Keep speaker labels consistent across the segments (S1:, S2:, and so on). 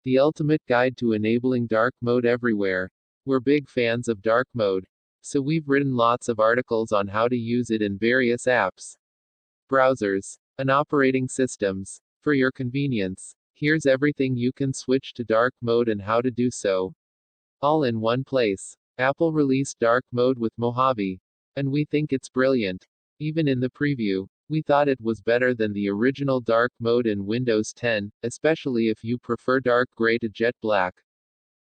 S1: the ultimate guide to enabling dark mode everywhere. We're big fans of dark mode, so we've written lots of articles on how to use it in various apps, browsers, and operating systems. For your convenience, here's everything you can switch to dark mode and how to do so, all in one place. Apple released dark mode with Mojave, and we think it's brilliant. Even in the preview, we thought it was better than the original dark mode in Windows 10, especially if you prefer dark gray to jet black.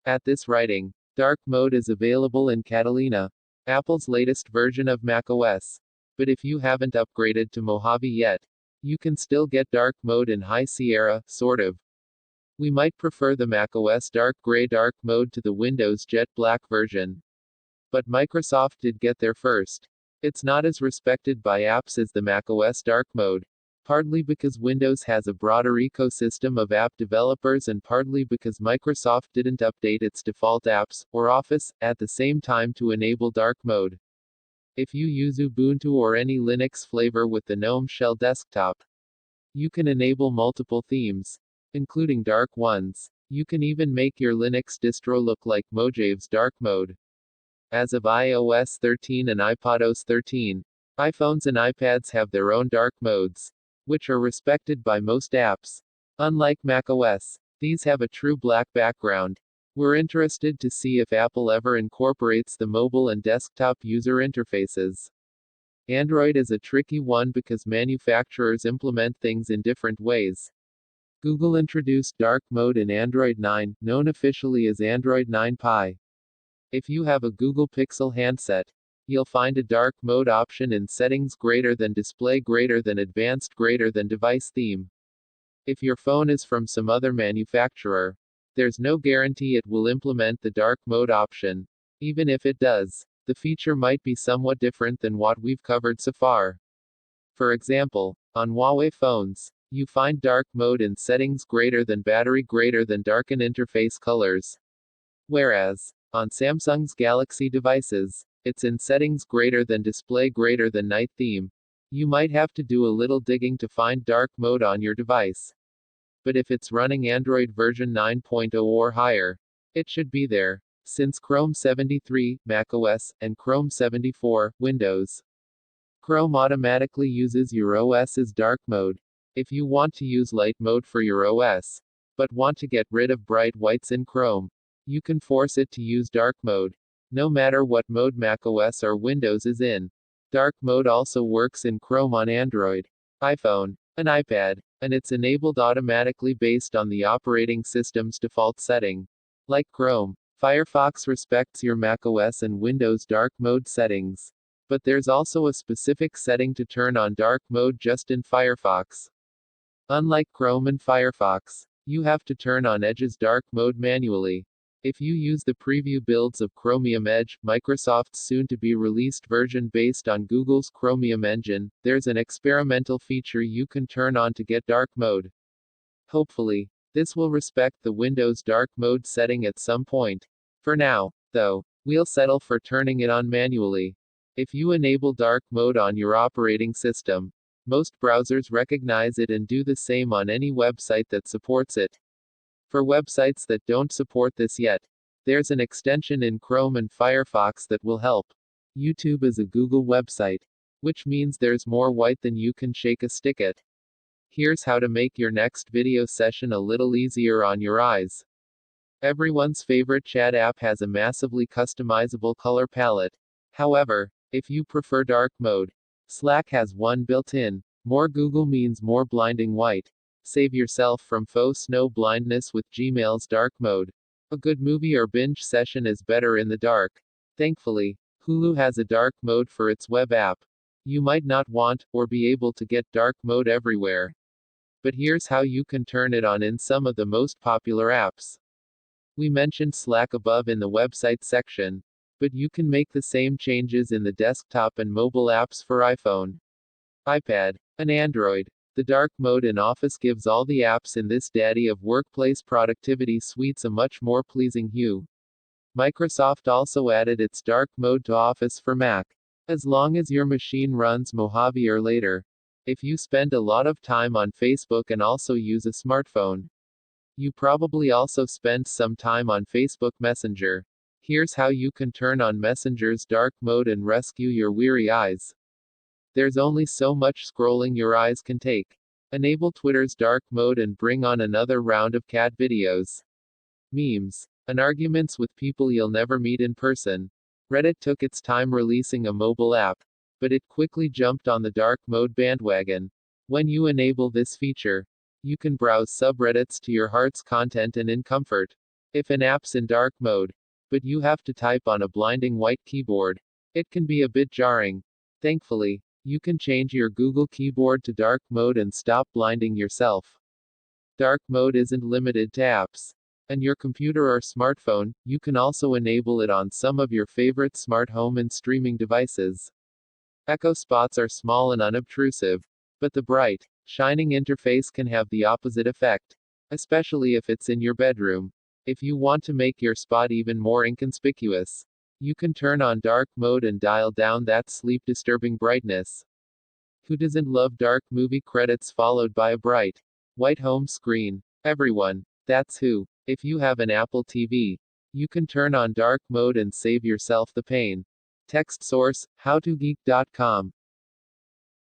S1: At this writing, dark mode is available in Catalina, Apple's latest version of macOS. But if you haven't upgraded to Mojave yet, you can still get dark mode in High Sierra, sort of. We might prefer the macOS dark gray dark mode to the Windows jet black version. But Microsoft did get there first. It's not as respected by apps as the macOS dark mode, partly because Windows has a broader ecosystem of app developers and partly because Microsoft didn't update its default apps, or Office, at the same time to enable dark mode. If you use Ubuntu or any Linux flavor with the GNOME Shell desktop, you can enable multiple themes, including dark ones. You can even make your Linux distro look like Mojave's dark mode. As of iOS 13 and iPadOS 13, iPhones and iPads have their own dark modes, which are respected by most apps. Unlike macOS, these have a true black background. We're interested to see if Apple ever incorporates the mobile and desktop user interfaces. Android is a tricky one because manufacturers implement things in different ways. Google introduced dark mode in Android 9, known officially as Android 9 Pie. If you have a Google Pixel handset, you'll find a dark mode option in Settings greater than Display greater than Advanced greater than Device theme. If your phone is from some other manufacturer, there's no guarantee it will implement the dark mode option. Even if it does, the feature might be somewhat different than what we've covered so far. For example, on Huawei phones, you find dark mode in Settings greater than Battery greater than Darken Interface Colors. Whereas, on Samsung's Galaxy devices, it's in Settings greater than Display greater than Night theme. You might have to do a little digging to find dark mode on your device. But if it's running Android version 9.0 or higher, it should be there, since Chrome 73, macOS, and Chrome 74, Windows. Chrome automatically uses your OS's dark mode. If you want to use light mode for your OS, but want to get rid of bright whites in Chrome, you can force it to use dark mode, no matter what mode macOS or Windows is in. Dark mode also works in Chrome on Android, iPhone, and iPad, and it's enabled automatically based on the operating system's default setting. Like Chrome, Firefox respects your macOS and Windows dark mode settings. But there's also a specific setting to turn on dark mode just in Firefox. Unlike Chrome and Firefox, you have to turn on Edge's dark mode manually. If you use the preview builds of Chromium Edge, Microsoft's soon-to-be-released version based on Google's Chromium engine, there's an experimental feature you can turn on to get dark mode. Hopefully, this will respect the Windows dark mode setting at some point. For now, though, we'll settle for turning it on manually. If you enable dark mode on your operating system, most browsers recognize it and do the same on any website that supports it. For websites that don't support this yet, there's an extension in Chrome and Firefox that will help. YouTube is a Google website, which means there's more white than you can shake a stick at. Here's how to make your next video session a little easier on your eyes. Everyone's favorite chat app has a massively customizable color palette. However, if you prefer dark mode, Slack has one built in. More Google means more blinding white. Save yourself from faux snow blindness with Gmail's dark mode. A good movie or binge session is better in the dark. Thankfully, Hulu has a dark mode for its web app. You might not want, or be able to get dark mode everywhere. But here's how you can turn it on in some of the most popular apps. We mentioned Slack above in the website section, but you can make the same changes in the desktop and mobile apps for iPhone, iPad, and Android. The dark mode in Office gives all the apps in this daddy of workplace productivity suites a much more pleasing hue. Microsoft also added its dark mode to Office for Mac. As long as your machine runs Mojave or later. If you spend a lot of time on Facebook and also use a smartphone, You probably also spent some time on Facebook Messenger. Here's how you can turn on Messenger's dark mode and rescue your weary eyes. There's only so much scrolling your eyes can take. Enable Twitter's dark mode and bring on another round of cat videos, memes, and arguments with people you'll never meet in person. Reddit took its time releasing a mobile app, but it quickly jumped on the dark mode bandwagon. When you enable this feature, you can browse subreddits to your heart's content and in comfort. If an app's in dark mode, but you have to type on a blinding white keyboard, it can be a bit jarring. Thankfully, you can change your Google keyboard to dark mode and stop blinding yourself. Dark mode isn't limited to apps and your computer or smartphone, you can also enable it on some of your favorite smart home and streaming devices. Echo spots are small and unobtrusive, but the bright, shining interface can have the opposite effect, especially if it's in your bedroom. If you want to make your spot even more inconspicuous, you can turn on dark mode and dial down that sleep-disturbing brightness. Who doesn't love dark movie credits followed by a bright, white home screen? Everyone. That's who. If you have an Apple TV, you can turn on dark mode and save yourself the pain. Text source, howtogeek.com.